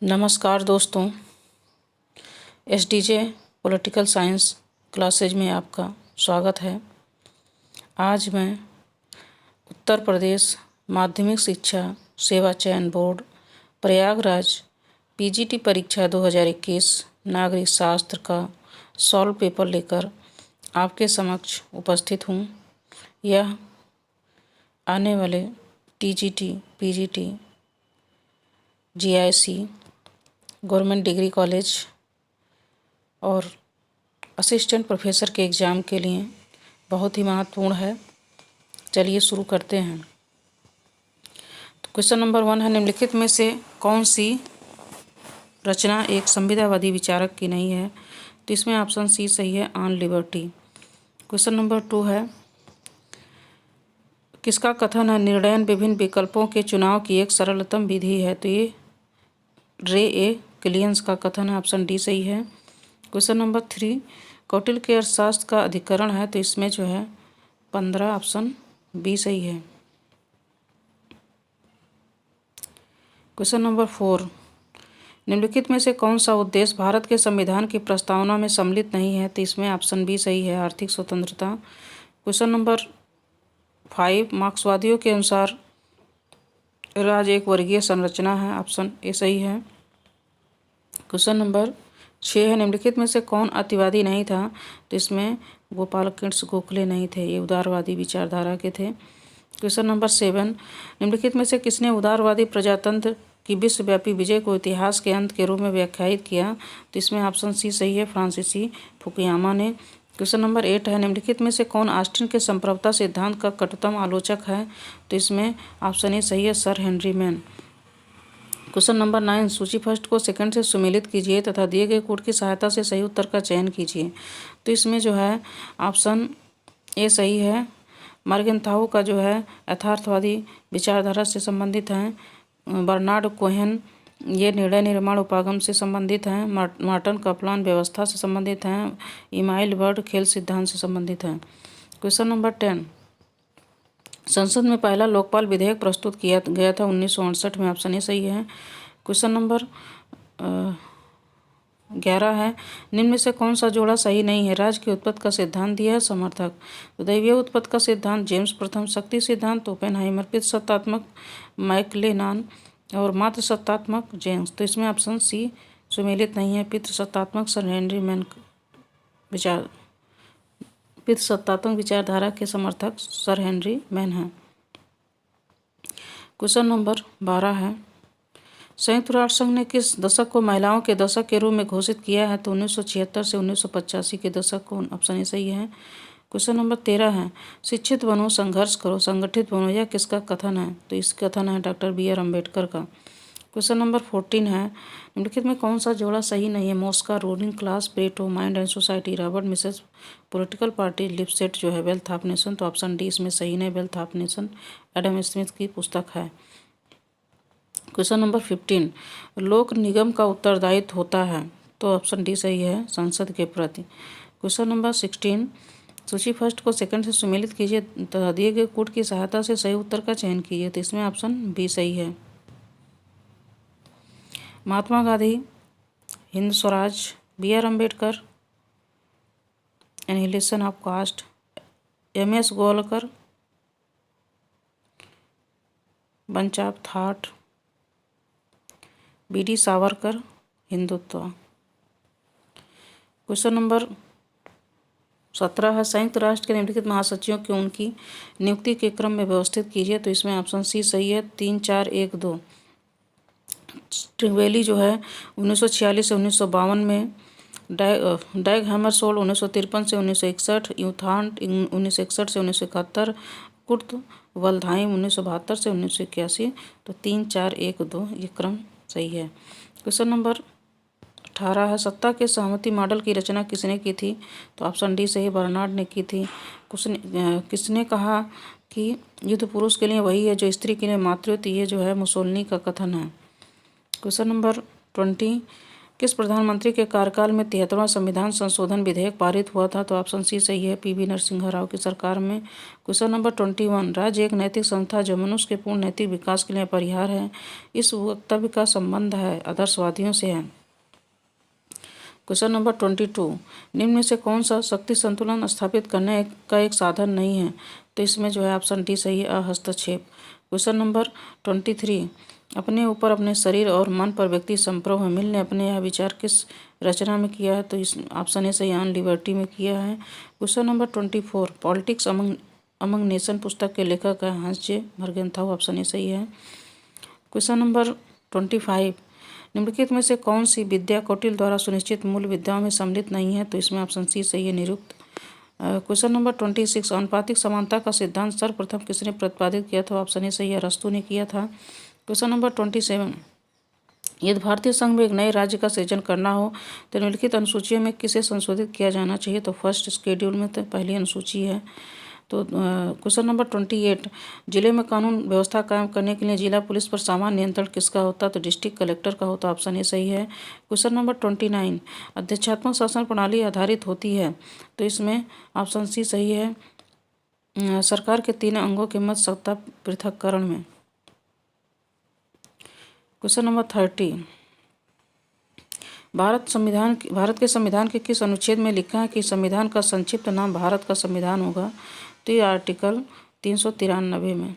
नमस्कार दोस्तों, SDJ political science classes में आपका स्वागत है। आज मैं उत्तर प्रदेश माध्यमिक शिक्षा सेवा चयन बोर्ड प्रयागराज पीजीटी परीक्षा 2021 नागरिक शास्त्र का सॉल्व पेपर लेकर आपके समक्ष उपस्थित हूँ। यह आने वाले TGT, PGT, GIC, government degree college और असिस्टेंट प्रोफेसर के एग्ज़ाम के लिए बहुत ही महत्वपूर्ण है। चलिए शुरू करते हैं। तो क्वेश्चन नंबर 1 है, निम्नलिखित में से कौन सी रचना एक संविदावादी विचारक की नहीं है? तो इसमें ऑप्शन सी सही है, ऑन लिबर्टी। क्वेश्चन नंबर 2 है, किसका कथन है निर्णयन विभिन्न विकल्पों के चुनाव की एक सरलतम विधि है? तो ये रे ए किलियंस का कथन है, ऑप्शन डी सही है। क्वेश्चन नंबर 3, कौटिल्य के अर्थशास्त्र का अधिकरण है? तो इसमें जो है 15, ऑप्शन बी सही है। क्वेश्चन नंबर 4, निम्नलिखित में से कौन सा उद्देश्य भारत के संविधान की प्रस्तावना में सम्मिलित नहीं है? तो इसमें ऑप्शन बी सही है, आर्थिक स्वतंत्रता। क्वेश्चन नंबर 5, मार्क्सवादियों के अनुसार राज्य एक वर्गीय संरचना है, ऑप्शन ए सही है। क्वेश्चन नंबर 6 है, निम्नलिखित में से कौन अतिवादी नहीं था? तो इसमें गोपालकृष्ण गोखले नहीं थे, ये उदारवादी विचारधारा के थे। क्वेश्चन नंबर 7, निम्नलिखित में से किसने उदारवादी प्रजातंत्र की विश्वव्यापी विजय को इतिहास के अंत के रूप में व्याख्यायित किया? तो इसमें ऑप्शन सी सही है, फ्रांसीसी फुकुयामा ने। क्वेश्चन नंबर 8 है, निम्नलिखित में से कौन ऑस्टिन के संप्रभुता सिद्धांत का कट्टरतम आलोचक है? तो इसमें ऑप्शन ए सही है, sir Henry man. Question number 9, सूची फर्स्ट को सेकंड से सुमेलित कीजिए तथा दिए गए कोड की सहायता से सही उत्तर का चयन कीजिए। तो इसमें जो है ऑप्शन ए सही है, मर्गेंथाउ का जो है यथार्थवादी विचारधारा से संबंधित हैं। बर्नार्ड कोहेन ये निर्णय निर्माण उपागम से संबंधित हैं। मार्टन कपलान व्यवस्था से संबंधित हैं। इमाइल बर्ड खेल सिद्धांत से संबंधित हैं। क्वेश्चन नंबर 10, संसद में पहला लोकपाल विधेयक प्रस्तुत किया गया था 1968 में, ऑप्शन ए सही है। क्वेश्चन नंबर 11 है, निम्न में से कौन सा जोड़ा सही नहीं है? राज्य की उत्पत्ति का सिद्धांत दिया है समर्थक। तो दैवीय उत्पत्ति का सिद्धांत जेम्स प्रथम, शक्ति सिद्धांत ओपेनहाइमर, पितृसत्तात्मक मैकलेनान और मात्र सत्तात्मक जेम्स। तो इसमें ऑप्शन सी सुमेलित नहीं है, पितृसत्तात्मक सर हेनरी मैन पितृसत्तात्मक विचारधारा के समर्थक सर हेनरी मैन हैं। क्वेश्चन नंबर 12 है, संयुक्त राष्ट्र संघ ने किस दशक को महिलाओं के दशक के रूप में घोषित किया है? तो 1976 से 1985 के दशक को, ऑप्शन ए सही है। क्वेश्चन नंबर 13 है, शिक्षित बनो, संघर्ष करो, संगठित बनो, यह किसका कथन है? तो इस कथन है डॉक्टर बी.आर. अम्बेडकर का। क्वेश्चन नंबर 14 है, निम्नलिखित में कौन सा जोड़ा सही नहीं है? Mosca, ruling class, Plato, mind and society, Robert Michels, political party, Lipset जो है वेल्थ ऑफ नेशन। तो ऑप्शन डी इसमें सही नहीं, wealth of nation Adam Smith की पुस्तक है। क्वेश्चन नंबर 15, लोक निगम का उत्तरदायित्व होता है? तो ऑप्शन डी सही है, संसद के प्रति। क्वेश्चन नंबर 16, सूची फर्स्ट को सेकंड से सुमेलित कीजिए तथा दिए गए कोड की सहायता से सही उत्तर का चयन कीजिए। तो इसमें ऑप्शन बी सही है। Mahatma Gandhi, Hind Swaraj, B R. Ambedkar, annihilation of caste, M S. Golwalkar, bunch of thought, B D. Savarkar, Hindutva. Question number 17 है, संयुक्त राष्ट्र के निम्नलिखित महासचिवों की उनकी नियुक्ति के क्रम में व्यवस्थित कीजिए। तो इसमें ऑप्शन सी सही है, 3, 4, 1, 2। ट्रिवेली जो है 1946 से 1952 में, डैग हैमरशोल्ड 1953 से 1961, यूथांट 1961 से 1971, कुर्त वल्डहाइम 1972 से 1981। तो 3, 4, 1, 2 ये क्रम सही है। क्वेश्चन नंबर 18 है, सत्ता के सहमति मॉडल की रचना किसने की थी? तो ऑप्शन डी सही, बर्नार्ड ने की थी। किसने कहा कि युद्ध पुरुष के लिए वही है जो स्त्री के लिए मातृत्व? ये जो है मुसोलिनी का कथन है। क्वेश्चन नंबर 20, किस प्रधानमंत्री के कार्यकाल में 73वां संविधान संशोधन विधेयक पारित हुआ था? तो ऑप्शन सी सही है, पीवी नरसिम्हा राव की सरकार में। क्वेश्चन नंबर 21, राज्य एक नैतिक संस्था जो मनुष्य के पूर्ण नैतिक विकास के लिए अपरिहार्य है, इस वक्तव्य का संबंध है आदर्शवादियों से है। क्वेश्चन नंबर 22, निम्न में से कौन सा शक्ति संतुलन स्थापित करने का एक साधन नहीं है? तो इसमें जो है ऑप्शन डी सही है, हस्तक्षेप। क्वेश्चन नंबर 23, अपने ऊपर, अपने शरीर और मन पर व्यक्ति संप्रभु मिल ने अपने यह विचार किस रचना में किया है? तो इस ऑप्शन ए सही, ऑन लिबर्टी में किया है। Question number 24, politics among nation पुस्तक के लेखक है हंस जे मर्गेंथाउ, ऑप्शन ए सही है। क्वेश्चन नंबर 25, निम्नलिखित में से कौन सी विद्या कौटिल्य द्वारा सुनिश्चित मूल विद्याओं में सम्मिलित नहीं है? तो इसमें ऑप्शन सी सही है, निरुक्त। क्वेश्चन नंबर 26, आनुपातिक समानता का सिद्धांत सर्वप्रथम किसने प्रतिपादित किया था? ऑप्शन ए सही है, अरस्तू ने किया था। क्वेश्चन नंबर 27, यदि भारतीय संघ में एक नए राज्य का सृजन करना हो तो निम्नलिखित अनुसूचियों में किसे संशोधित किया जाना चाहिए? तो फर्स्ट शेड्यूल में तो पहली अनुसूची है। तो क्वेश्चन नंबर 28, जिले में कानून व्यवस्था कायम करने के लिए जिला पुलिस पर सामान्य नियंत्रण किसका होता? तो डिस्ट्रिक्ट कलेक्टर का होता, ऑप्शन ए सही है। क्वेश्चन नंबर 29, अध्यक्षात्मक शासन प्रणाली आधारित होती है, तो इसमें ऑप्शन सी सही है, सरकार के 3 अंगों के मध्य सत्ता पृथक्करण में। क्वेश्चन नंबर 30, भारत के संविधान के किस अनुच्छेद में लिखा है कि संविधान का संक्षिप्त नाम भारत का संविधान होगा? तो ये आर्टिकल 393 में।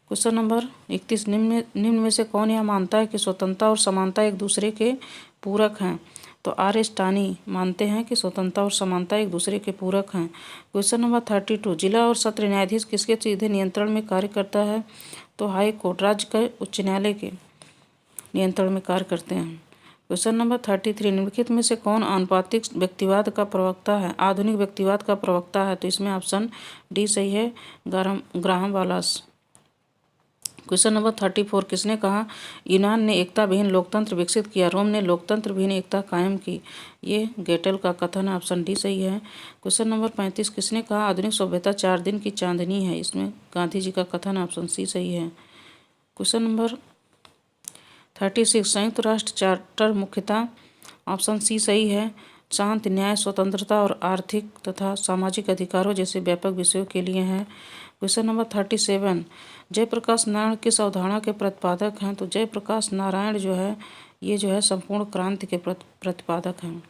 क्वेश्चन नंबर 31, निम्न में से कौन यह मानता है कि स्वतंत्रता और समानता एक दूसरे के पूरक हैं? तो आर एस टानी मानते हैं कि स्वतंत्रता और समानता एक दूसरे के पूरक हैं। क्वेश्चन नंबर 32, जिला और सत्र न्यायाधीश किसके सीधे नियंत्रण में कार्य करता है? तो हाई कोर्ट, राज्य के उच्च न्यायालय के नियंत्रण में कार्य करते हैं। क्वेश्चन नंबर 33, निम्नलिखित में से कौन आनुपातिक व्यक्तिवाद का प्रवक्ता है, आधुनिक व्यक्तिवाद का प्रवक्ता है? तो इसमें ऑप्शन डी सही है, ग्राहम वालास। क्वेश्चन नंबर 34, किसने कहा यूनान ने एकता विहीन लोकतंत्र विकसित किया, रोम ने लोकतंत्र विहीन एकता कायम की? ये गेटल का कथन है, ऑप्शन डी सही है। क्वेश्चन नंबर 35, किसने कहा आधुनिक सभ्यता 4 दिन की चांदनी है? इसमें गांधी जी का कथन, ऑप्शन सी सही है। क्वेश्चन नंबर 36, संयुक्त राष्ट्र चार्टर मुख्यतः, ऑप्शन सी सही है, शांति, न्याय, स्वतंत्रता और आर्थिक तथा सामाजिक अधिकारों जैसे व्यापक विषयों के लिए है। क्वेश्चन नंबर 37, जयप्रकाश नारायण किस अवधारणा के प्रतिपादक हैं? तो जयप्रकाश नारायण जो है ये जो है संपूर्ण क्रांति के प्रतिपादक हैं।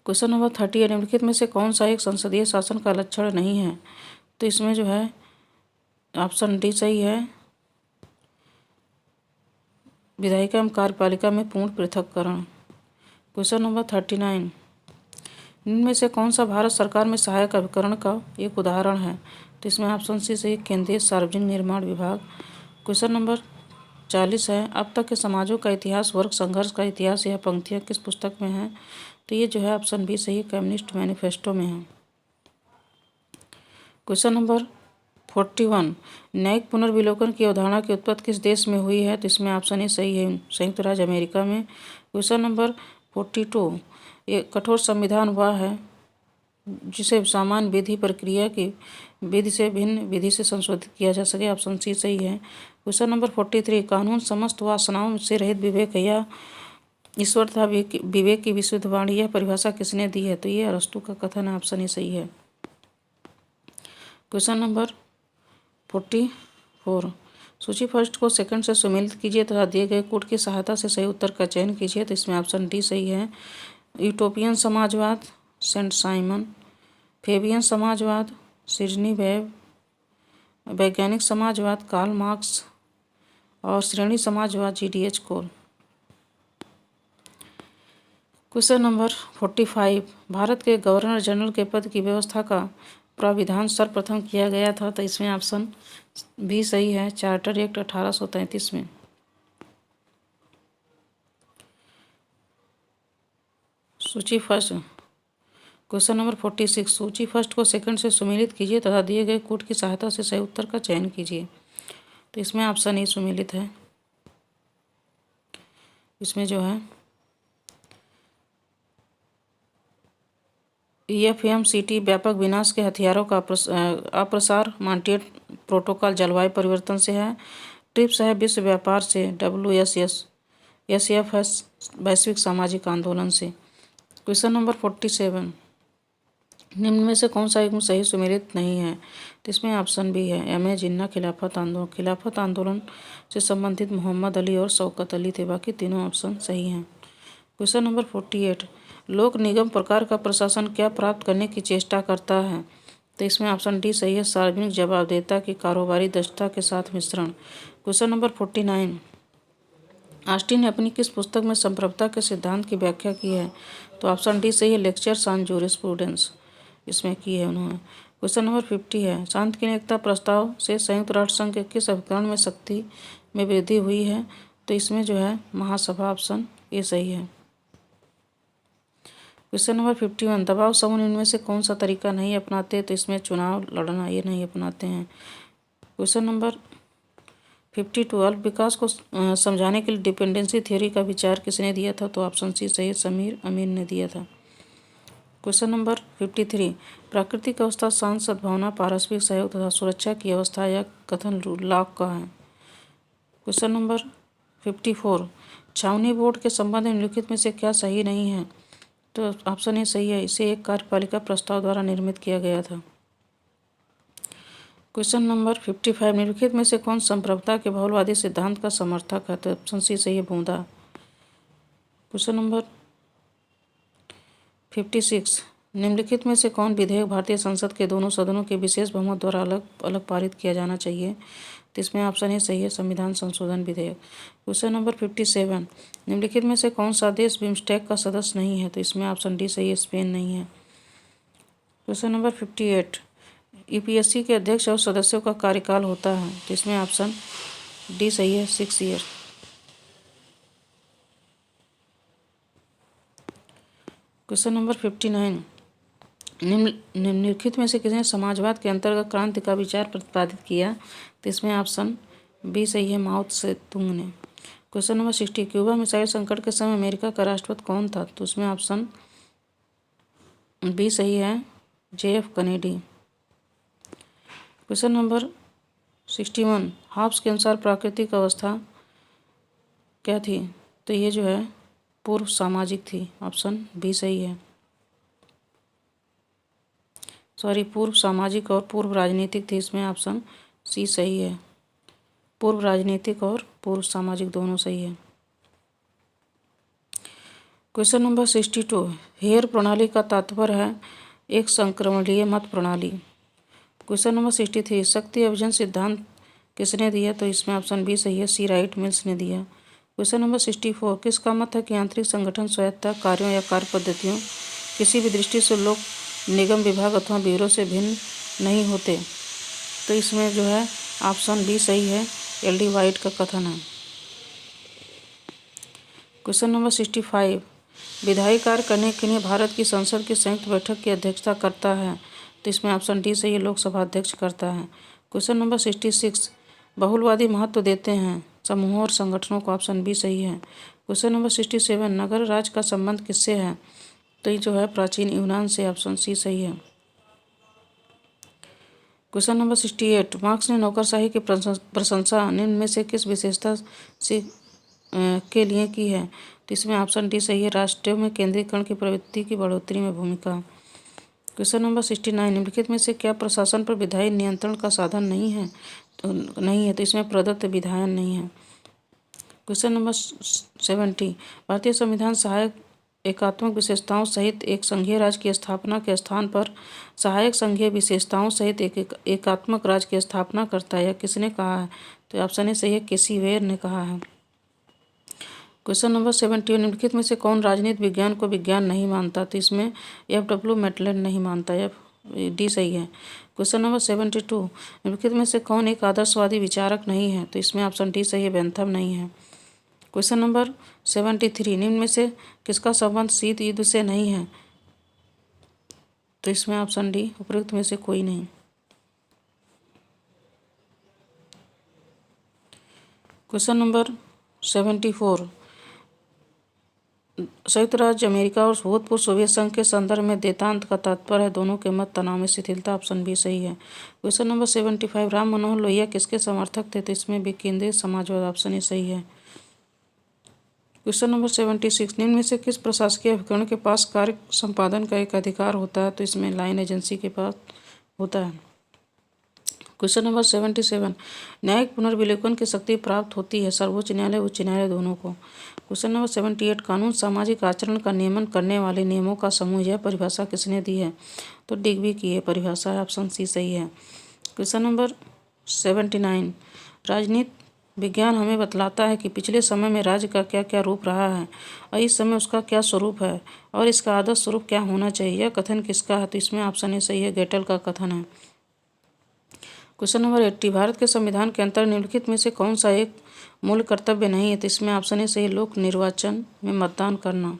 क्वेश्चन नंबर 38, निम्नलिखित में से कौन सा एक संसदीय शासन का लक्षण नहीं है? तो इसमें जो है ऑप्शन डी सही है, विधायिका एवं कार्यपालिका में पूर्ण पृथक्करण। क्वेश्चन नंबर 39, इनमें से कौन सा भारत सरकार में सहायक अभिकरण का एक उदाहरण है? तो इसमें ऑप्शन सी सही, केंद्रीय सार्वजनिक निर्माण विभाग। क्वेश्चन नंबर 40 है, अब तक के समाजों का इतिहास, वर्ग संघर्ष का इतिहास, यह पंक्तियाँ किस पुस्तक में हैं? तो ये जो है ऑप्शन बी सही, कम्युनिस्ट मैनिफेस्टो में है। क्वेश्चन नंबर 41, न्यायिक पुनर्विलोकन की अवधारणा की उत्पत्ति किस देश में हुई है? तो इसमें ऑप्शन ए सही है, संयुक्त राज्य अमेरिका में। क्वेश्चन नंबर 42, एक कठोर संविधान वह है जिसे सामान्य विधि प्रक्रिया की विधि से भिन्न विधि से संशोधित किया जा सके, ऑप्शन सी सही है। क्वेश्चन नंबर 43, कानून समस्त वासनाओं से रहित विवेक या ईश्वर तथा विवेक की विशुद्ध वाणी, यह परिभाषा किसने दी है? तो ये अरस्तू का कथन है, ऑप्शन ए सही है। क्वेश्चन नंबर 44, सूची फर्स्ट को सेकंड से सुमेलित कीजिए तथा दिए गए कोड की सहायता से सही उत्तर का चयन कीजिए। तो इसमें ऑप्शन डी सही है, यूटोपियन समाजवाद सेंट साइमन, फेबियन समाजवाद सिडनी वेब, वैज्ञानिक समाजवाद कार्ल मार्क्स और श्रेणी समाजवाद GDH कोल। क्वेश्चन नंबर 45, भारत के गवर्नर जनरल के पद की व्यवस्था का प्राविधान सर्वप्रथम किया गया था? तो इसमें ऑप्शन बी सही है, चार्टर एक्ट 1833 में। सूची फर्स्ट, क्वेश्चन नंबर 46, सूची फर्स्ट को सेकंड से सुमेलित कीजिए तथा दिए गए कोड की सहायता से सही उत्तर का चयन कीजिए। तो इसमें ऑप्शन ए सुमेलित है। इसमें जो है EFMCT व्यापक विनाश के हथियारों का अप्रसार, मॉन्ट्रियल प्रोटोकॉल जलवायु परिवर्तन से है, ट्रिप्स है विश्व व्यापार से, WSS एसएफ है वैश्विक सामाजिक आंदोलन से। क्वेश्चन नंबर 47, निम्न में से कौन सा युग्म सही सुमेलित नहीं है? तो इसमें ऑप्शन बी है एम ए जिन्ना खिलाफत आंदोलन। खिलाफत आंदोलन से संबंधित मोहम्मद अली और शौकत अली थे, बाकी तीनों ऑप्शन सही हैं। क्वेश्चन नंबर 48, लोक निगम प्रकार का प्रशासन क्या प्राप्त करने की चेष्टा करता है? तो इसमें ऑप्शन डी सही है सार्वजनिक जवाबदेहिता की कारोबारी दक्षता के साथ मिश्रण। क्वेश्चन नंबर 49, ऑस्टिन ने अपनी किस पुस्तक में संप्रभुता के सिद्धांत की व्याख्या की है? तो ऑप्शन डी सही है लेक्चर्स ऑन जूरिस्प्रूडेंस, इसमें की है उन्होंने। क्वेश्चन नंबर 50 है शांतिनिकेतन प्रस्ताव से संयुक्त राष्ट्र संघ के किस अभिकरण में शक्ति में वृद्धि हुई है? तो इसमें जो है महासभा, ऑप्शन ए सही है। क्वेश्चन नंबर 51, दबाव समूह इनमें से कौन सा तरीका नहीं अपनाते? तो इसमें चुनाव लड़ना ये नहीं अपनाते हैं। क्वेश्चन नंबर 52, अल्प विकास को समझाने के लिए डिपेंडेंसी थ्योरी का विचार किसने दिया था? तो ऑप्शन सी सही है समीर अमीन ने दिया था। क्वेश्चन नंबर 53, प्राकृतिक अवस्था शांत सद्भावना पारस्परिक सहयोग तथा सुरक्षा की अवस्था या कथन लॉक का है। क्वेश्चन नंबर 54, छावनी बोर्ड के संबंध में निम्नलिखित में से क्या सही नहीं है? तो ऑप्शन ए सही है, इसे एक कार्यपालिका प्रस्ताव द्वारा निर्मित किया गया था। क्वेश्चन नंबर 55, निम्नलिखित में से कौन संप्रभुता के बहुलवादी सिद्धांत का समर्थक है? तो ऑप्शन सी सही है बूंदा। क्वेश्चन नंबर 56, निम्नलिखित में से कौन विधेयक भारतीय संसद के दोनों सदनों के विशेष बहुमत द्वारा अलग अलग पारित किया जाना चाहिए? तो इसमें ऑप्शन ए सही है संविधान संशोधन विधेयक। क्वेश्चन नंबर 57, निम्नलिखित में से कौन सा देश बिम्स्टेक का सदस्य नहीं है? तो इसमें ऑप्शन डी सही है स्पेन नहीं है। क्वेश्चन नंबर 58, यूपीएससी के अध्यक्ष और सदस्यों का कार्यकाल होता है? तो इसमें ऑप्शन डी सही है 6 ईयर। क्वेश्चन नंबर 59, निम्नलिखित में से किसने समाजवाद के अंतर्गत क्रांति का विचार प्रतिपादित किया? तो इसमें ऑप्शन बी सही है माओ से तुंग ने। क्वेश्चन नंबर 60, क्यूबा मिसाइल संकट के समय अमेरिका का राष्ट्रपति कौन था? तो उसमें ऑप्शन बी सही है JF Kennedy. Question number 61, Hobbes के अनुसार प्राकृतिक अवस्था क्या थी? तो ये जो है पूर्व सामाजिक थी, ऑप्शन बी सही है। पूर्व सामाजिक और पूर्व राजनीतिक थी, इसमें ऑप्शन सी सही है। पूर्व राजनीतिक और पूर्व सामाजिक दोनों सही है। क्वेश्चन नंबर 62, हेयर प्रणाली का तात्पर्य है एक संक्रमणीय मत प्रणाली। क्वेश्चन नंबर 63, शक्ति अभिजन सिद्धांत किसने दिया? तो इसमें ऑप्शन बी सही है सी राइट मिल्स ने दिया। क्वेश्चन नंबर 64, किसका मत है कि आंतरिक संगठन स्वायत्तता कार्यों या कार्य पद्धतियों किसी भी दृष्टि से लोक निगम विभाग अथवा ब्यूरो से भिन्न नहीं होते? तो इसमें जो है ऑप्शन बी सही है LD वाइट का कथन है। क्वेश्चन नंबर 65, विधायी कार्य करने के लिए भारत की संसद की संयुक्त बैठक की अध्यक्षता करता है? तो इसमें ऑप्शन डी सही है लोकसभा अध्यक्ष करता है। क्वेश्चन नंबर 66, बहुलवादी महत्व देते हैं समूहों और संगठनों को? ऑप्शन बी सही है। क्वेश्चन नंबर 67, नगर राज्य का संबंध किससे है? तो ये जो है प्राचीन यूनान से, ऑप्शन सी सही है। क्वेश्चन नंबर 68, मार्क्स ने नौकरशाही की प्रशंसा निम्न में से किस विशेषता से के लिए की है? तो इसमें ऑप्शन डी सही है राष्ट्रों में केंद्रीकरण की प्रवृत्ति की बढ़ोतरी में भूमिका। क्वेश्चन नंबर 69, निम्नलिखित में से क्या प्रशासन पर विधायी नियंत्रण का साधन नहीं है? तो इसमें प्रदत्त विधायन नहीं है। क्वेश्चन नंबर 70, भारतीय संविधान सहायक एकात्मक विशेषताओं सहित एक संघीय राज्य की स्थापना के स्थान पर सहायक संघीय विशेषताओं सहित एक एकात्मक राज्य की स्थापना करता है, यह किसने कहा है? तो ऑप्शन ए सही है केसी वेयर ने कहा है। क्वेश्चन नंबर 71, निम्नलिखित में से कौन राजनीति विज्ञान को विज्ञान नहीं मानता? तो इसमें FW मैटलैंड नहीं मानता, डी सही है। क्वेश्चन नंबर 72, निम्नलिखित में से कौन एक आदर्शवादी विचारक नहीं है? तो इसमें ऑप्शन डी सही है बेंथम नहीं है। क्वेश्चन नंबर 73, निम्न में से किसका संबंध शीत युद्ध से नहीं है? तो इसमें ऑप्शन डी उपयुक्त में से कोई नहीं। क्वेश्चन नंबर 74, संयुक्त राज्य अमेरिका और भूतपूर्व सोवियत संघ के संदर्भ में देतांत का तात्पर्य है दोनों के मत तनाव में शिथिलता, ऑप्शन बी सही है। क्वेश्चन नंबर 75, राम मनोहर लोहिया किसके समर्थक थे? तो इसमें भी केंद्रीय समाजवाद, ऑप्शन ए सही है। क्वेश्चन नंबर 76, निम्न में से किस प्रशासकीय अभिकरण के पास कार्य संपादन का एक अधिकार होता है? तो इसमें लाइन एजेंसी के पास होता है। क्वेश्चन नंबर 77, न्यायिक पुनर्विलोकन की शक्ति प्राप्त होती है सर्वोच्च न्यायालय उच्च न्यायालय दोनों को। क्वेश्चन नंबर 78, कानून सामाजिक आचरण का नियमन करने वाले नियमों का समूह, यह परिभाषा किसने दी है? तो डिग्बी की यह परिभाषा है, ऑप्शन सी सही है। क्वेश्चन नंबर 79, राजनीति विज्ञान हमें बतलाता है कि पिछले समय में राज्य का क्या क्या रूप रहा है और इस समय उसका क्या स्वरूप है और इसका आदर्श स्वरूप क्या होना चाहिए, यह कथन किसका है? तो इसमें ऑप्शन ए सही है, गेटल का कथन है। क्वेश्चन नंबर 80, भारत के संविधान के अंतर निम्नलिखित में से कौन सा एक मूल कर्तव्य नहीं है? तो इसमें ऑप्शन ए सही, लोक निर्वाचन में मतदान करना।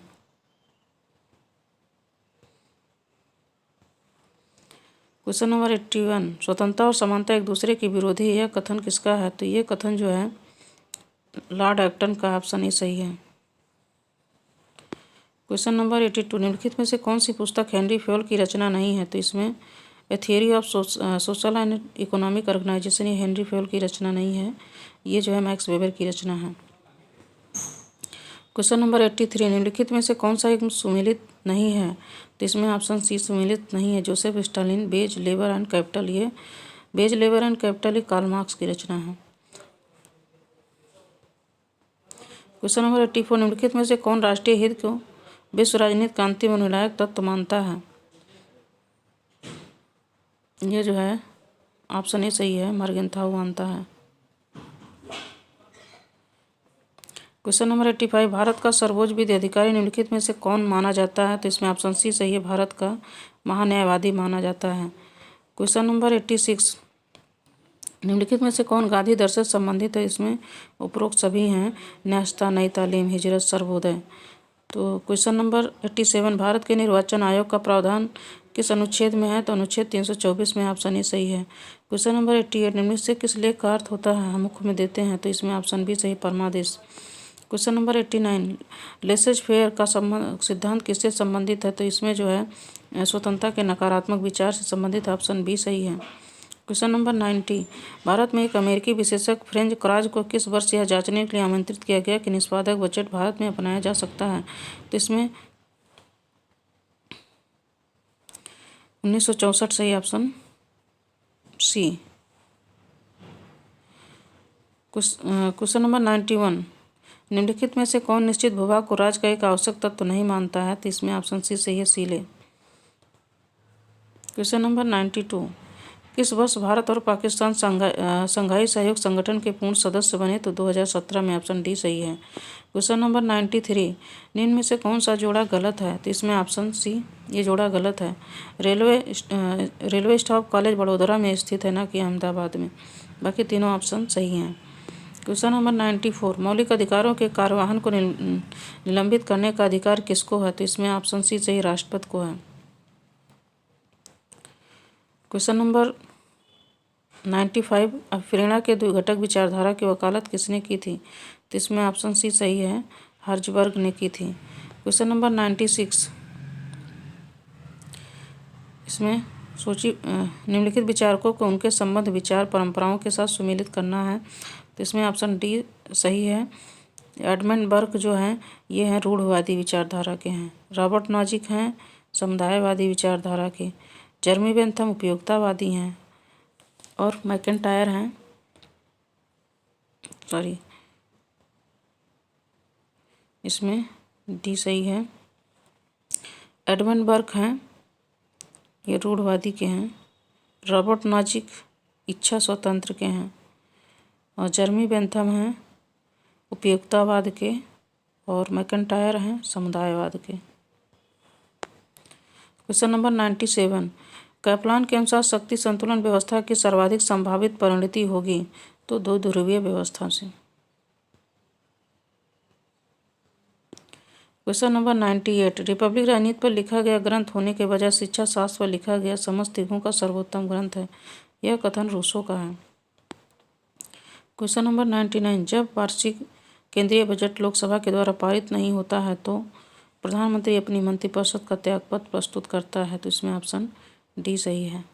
क्वेश्चन नंबर 81, स्वतंत्रता और समानता एक दूसरे के विरोधी, यह कथन किसका है? तो ये कथन जो है लॉर्ड एक्टन का, ऑप्शन ए सही है। क्वेश्चन नंबर 82, निम्नलिखित में से कौन सी पुस्तक हेनरी फेयल की रचना नहीं है? तो इसमें A theory of social and economic organization, ये हेनरी फेयल की रचना नहीं है, ये जो है मैक्स वेबर की रचना है। क्वेश्चन नंबर 83, निम्नलिखित में से कौन सा एक सुमेलित नहीं है? तो इसमें ऑप्शन सी सुमेलित नहीं है, Joseph Stalin, veg labour and capital, ये वेज लेबर एंड कैपिटल ये कार्ल मार्क्स की रचना है। क्वेश्चन नंबर 84, निम्नलिखित में से कौन राष्ट्रीय हित को विश्व राजनीति का अंतिम और निर्णायक तत्व मानता है? ये जो है ऑप्शन ए सही है, मर्गेंथाउ मानता है। क्वेश्चन नंबर 85, भारत का सर्वोच्च विधि अधिकारी निम्नलिखित में से कौन माना जाता है? तो इसमें ऑप्शन सी सही है, भारत का महान्यायवादी माना जाता है। क्वेश्चन नंबर 86, निम्नलिखित में से कौन गांधी दर्शन से संबंधित है? इसमें उपरोक्त सभी हैं, न्यायता, नई तालीम, हिजरत, सर्वोदय। तो क्वेश्चन नंबर 87, भारत के निर्वाचन आयोग का प्रावधान किस अनुच्छेद में है? तो अनुच्छेद 324 में, ऑप्शन ए सही है। क्वेश्चन नंबर 88, निम्न से किस लेख का अर्थ होता है हम मुख्य में देते हैं? तो इसमें ऑप्शन बी सही, परमादेश। क्वेश्चन नंबर 89, लेसेज फेयर का सिद्धांत किससे संबंधित है? तो इसमें जो है स्वतंत्रता के नकारात्मक विचार से संबंधित, ऑप्शन बी सही है। क्वेश्चन नंबर 90, भारत में एक अमेरिकी विशेषज्ञ फ्रेंच क्राज को किस वर्ष यह जांचने के लिए आमंत्रित किया गया कि निष्पादक बजट भारत में अपनाया जा सकता है? तो इसमें 1964 सही, ऑप्शन सी। क्वेश्चन नंबर 91, निम्नलिखित में से कौन निश्चित भूभाग को राज्य का एक आवश्यक तत्व नहीं मानता है? तो इसमें ऑप्शन सी सही है, सीले। क्वेश्चन नंबर 92, किस वर्ष भारत और पाकिस्तान संघाई सहयोग संगठन के पूर्ण सदस्य बने? तो 2017 में, ऑप्शन डी सही है। क्वेश्चन नंबर 93, निम्न में से कौन सा जोड़ा गलत है? तो इसमें ऑप्शन सी, ये जोड़ा गलत है। रेलवे स्टाफ कॉलेज बड़ोदरा में स्थित है, ना कि अहमदाबाद में। बाकी तीनों ऑप्शन सही हैं। क्वेश्चन नंबर 94, मौलिक अधिकारों के कार्यवाहन को निलंबित करने का अधिकार किसको है? तो इसमें ऑप्शन सी सही, राष्ट्रपति को है। क्वेश्चन नंबर 95, प्रेरणा के द्विघटक विचारधारा की वकालत किसने की थी? तो इसमें ऑप्शन सी सही है, हर्जबर्ग ने की थी। क्वेश्चन नंबर 96, इसमें निम्नलिखित विचारकों को उनके संबंध विचार परंपराओं के साथ सुमेलित करना है। तो इसमें ऑप्शन डी सही है। एडमंड बर्क जो हैं ये हैं रूढ़वादी विचारधारा के हैं। रॉबर्ट नॉजिक हैं समुदायवादी विचारधारा के। जर्मी बेंथम उपयोगितावादी हैं और मैकेंटायर हैं इसमें डी सही है। एडमंड बर्क हैं ये रूढ़वादी के हैं। रॉबर्ट नॉजिक इच्छा स्वतंत्र के हैं और जर्मी बेंथम हैं उपयोगितावाद के और मैकेंटायर हैं समुदायवाद के। क्वेश्चन नंबर 97, कैपलान के अनुसार शक्ति संतुलन व्यवस्था की सर्वाधिक संभावित परिणति होगी तो दो ध्रुवीय व्यवस्था से। क्वेश्चन नंबर 98, रिपब्लिक राजनीति पर लिखा गया ग्रंथ होने के बजाय शिक्षा शास्त्र पर लिखा गया समस्त युगों का सर्वोत्तम ग्रंथ है, यह कथन रूसो का है। क्वेश्चन नंबर 99, जब वार्षिक केंद्रीय बजट लोकसभा के द्वारा पारित नहीं होता है तो प्रधानमंत्री अपनी मंत्रिपरिषद का त्यागपत्र प्रस्तुत करता है, तो इसमें ऑप्शन डी सही है।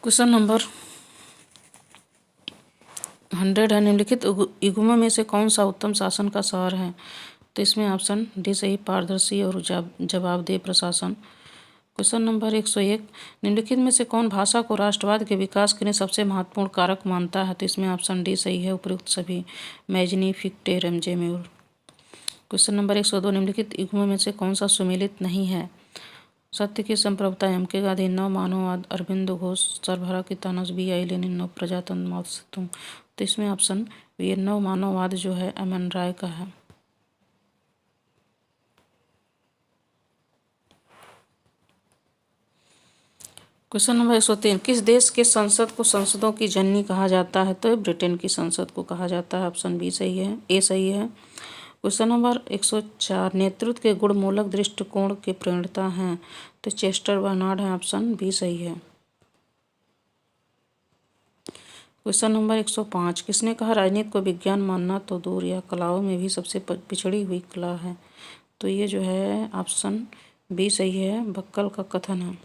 क्वेश्चन नंबर 100 है, निम्नलिखित युग्मों में से कौन सा उत्तम शासन का सार है? तो इसमें ऑप्शन डी सही, पारदर्शी और जवाबदेह प्रशासन। क्वेश्चन नंबर 101, निम्नलिखित में से कौन भाषा को राष्ट्रवाद के विकास के लिए सबसे महत्वपूर्ण कारक मानता है? तो इसमें ऑप्शन डी सही है, उपयुक्त सभी, मैजनी, फिक्टे, रेमजेम्यूर। क्वेश्चन नंबर 102, निम्नलिखित युग्मों में से कौन सा सुमेलित नहीं है? सत्य की संप्रभुता, एम के गांधी, नव मानववाद, अरविंद घोष, सर्वहारा की तानस, बी आई लेनिन, नव प्रजातंत्र, माओ से तुंग। तो इसमें ऑप्शन ये नव मानववाद जो है एम एन राय का है। क्वेश्चन नंबर 103, किस देश के संसद को संसदों की जननी कहा जाता है? तो ब्रिटेन की संसद को कहा जाता है। ऑप्शन बी सही है, ए सही है। क्वेश्चन नंबर 104, नेतृत्व के गुणमूलक दृष्टिकोण के प्रणेता हैं? तो चेस्टर बर्नार्ड है। ऑप्शन बी सही है। क्वेश्चन नंबर 105, किसने कहा राजनीति को विज्ञान मानना तो दूर या कलाओं में भी सबसे पिछड़ी हुई कला है? तो ये जो है ऑप्शन बी सही है, बक्कल का कथन है।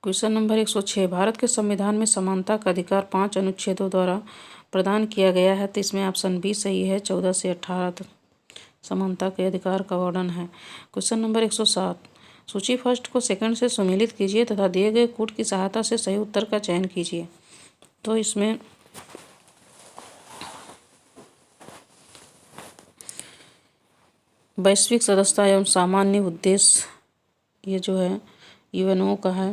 क्वेश्चन नंबर 106, भारत के संविधान में समानता का अधिकार 5 अनुच्छेदों द्वारा प्रदान किया गया है। तो इसमें ऑप्शन बी सही है, 14 से 18 तक समानता के अधिकार का वर्णन है। क्वेश्चन नंबर 107, सूची फर्स्ट को सेकंड से सुमेलित कीजिए तथा दिए गए कूट की सहायता से सही उत्तर का चयन कीजिए। तो इसमें वैश्विक सदस्यता एवं सामान्य उद्देश्य ये जो है यूएनओ का है।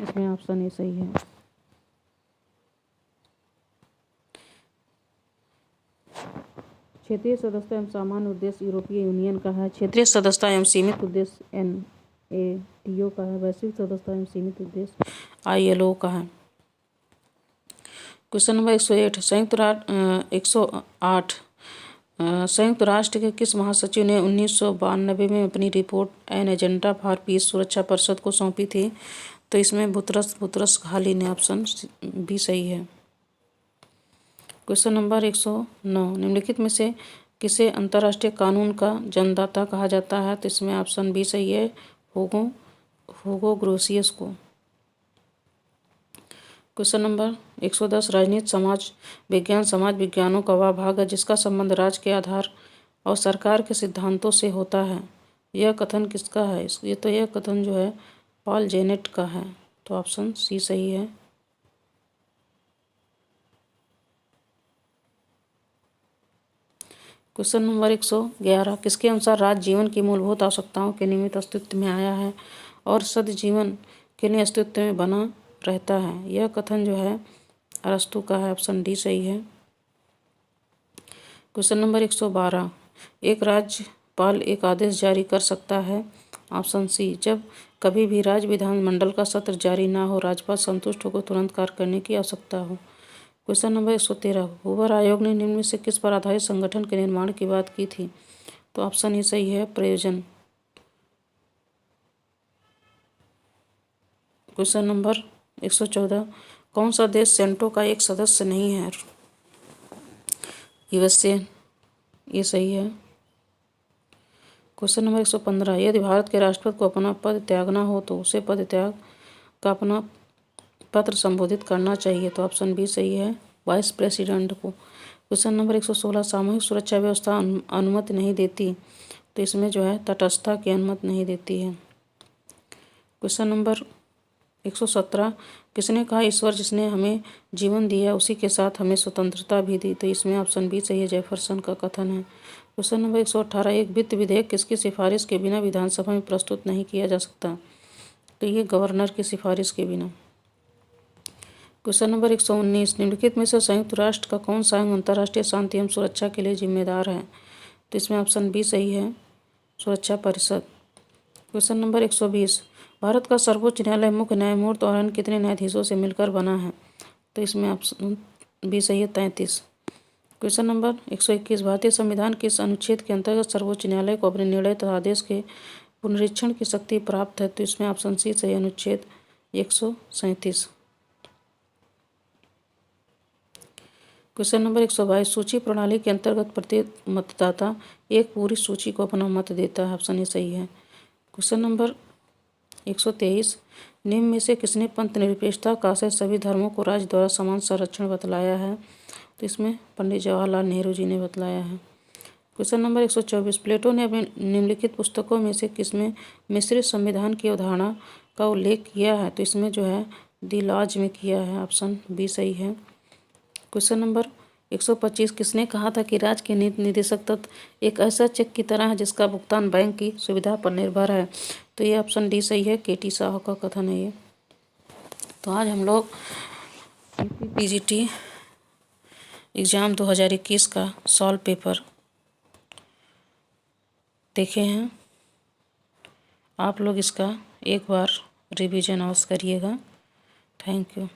इसमें ऑप्शन ए सही है। क्षेत्रीय सदस्यता एवं सामान्य उद्देश्य यूरोपीय यूनियन का है। क्षेत्रीय सदस्यता एवं सीमित उद्देश्य NATO का है। वैश्विक सदस्यता एवं सीमित उद्देश्य ILO का है। क्वेश्चन नंबर 108, 108 संयुक्त राष्ट्र के किस महासचिव ने 1992 में अपनी report an agenda for piece सुरक्षा परिषद को सौंपी थी? तो इसमें बुतरस घाली ने। ऑप्शन बी सही है। क्वेश्चन नंबर 109, निम्नलिखित में से किसे अंतर्राष्ट्रीय कानून का जन्मदाता कहा जाता है? तो इसमें ऑप्शन बी सही है, हुगो ग्रोसियस को। क्वेश्चन नंबर 110, राजनीति समाज विज्ञानों का वह भाग है जिसका संबंध राज्य के आधार और सरकार के सिद्धांतों से होता है। यह कथन किसका है? यह कथन जो है पॉल जेनेट का है। तो ऑप्शन सी सही है। क्वेश्चन नंबर 111, किसके अनुसार राज्य जीवन की मूलभूत आवश्यकताओं के निमित्त अस्तित्व में आया है और सद्जीवन के लिए अस्तित्व में बना रहता है? यह कथन जो है अरस्तु का है। ऑप्शन डी सही है। क्वेश्चन नंबर 112, एक राज्यपाल एक आदेश जारी कर सकता है? ऑप्शन सी, जब कभी भी राज्य विधानमंडल का सत्र जारी ना हो, राज्यपाल संतुष्ट होकर तुरंत कार्य करने की आवश्यकता हो। क्वेश्चन नंबर 113, हूवर आयोग ने निम्न में से किस पर आधारित संगठन के निर्माण की बात की थी? तो ऑप्शन ही सही है, प्रयोजन। क्वेश्चन नंबर 114, कौन सा देश सेंटो का एक सदस्य नहीं है? USA, ये सही है। क्वेश्चन नंबर 115, यदि भारत के राष्ट्रपति को अपना पद त्यागना हो तो उसे पद त्याग का अपना पत्र संबोधित करना चाहिए। तो ऑप्शन बी सही है, वाइस प्रेसिडेंट को। क्वेश्चन नंबर 116, सामूहिक सुरक्षा व्यवस्था अनुमति नहीं देती? तो इसमें जो है तटस्थता की अनुमति नहीं देती है। क्वेश्चन नंबर 117, किसने कहा ईश्वर जिसने हमें जीवन दिया उसी के साथ हमें स्वतंत्रता भी दी? तो इसमें ऑप्शन बी सही है, जेफरसन का कथन है। क्वेश्चन नंबर 118, एक वित्त विधेयक किसकी सिफारिश के बिना विधानसभा में प्रस्तुत नहीं किया जा सकता? तो ये गवर्नर की सिफारिश के बिना। क्वेश्चन नंबर 119, निम्नलिखित में से संयुक्त राष्ट्र का कौन सा अंग अंतर्राष्ट्रीय शांति एवं सुरक्षा के लिए जिम्मेदार है? तो इसमें ऑप्शन बी सही है, सुरक्षा परिषद। क्वेश्चन नंबर 120, भारत का सर्वोच्च न्यायालय मुख्य न्यायमूर्ति और अन्य कितने न्यायाधीशों से मिलकर बना है? तो इसमें ऑप्शन बी सही है, 33। क्वेश्चन नंबर 121, भारतीय संविधान के इस अनुच्छेद के अंतर्गत सर्वोच्च न्यायालय को अपने निर्णय तथा आदेश के पुनरीक्षण की शक्ति प्राप्त है? तो इसमें ऑप्शन सी सही, अनुच्छेद 137। क्वेश्चन नंबर 122, सूची प्रणाली के अंतर्गत प्रत्येक मतदाता एक पूरी सूची को अपना मत देता है? ऑप्शन ए सही है। क्वेश्चन नंबर 123 निम्न में से किसने पंथ निरपेक्षता का आशय सभी धर्मों को राज्य द्वारा समान संरक्षण बतलाया है? तो इसमें पंडित जवाहरलाल नेहरू जी ने बतलाया है। क्वेश्चन नंबर 124 प्लेटो ने अपनी निम्नलिखित पुस्तकों में से किसमें मिश्रित संविधान की अवधारणा का उल्लेख किया है? तो इसमें जो है दी लॉज में किया है, ऑप्शन बी सही है। क्वेश्चन नंबर 125 किसने कहा था कि राज्य के नीति निदेशक तत्व एक ऐसा चेक की तरह है जिसका भुगतान बैंक की सुविधा पर निर्भर है? तो ये ऑप्शन डी सही है, केटी साहू का कथन है ये। तो आज हम लोग पीजीटी एग्ज़ाम 2021 का सॉल्व पेपर देखे हैं। आप लोग इसका एक बार रिवीजन अवश्य करिएगा। Thank you.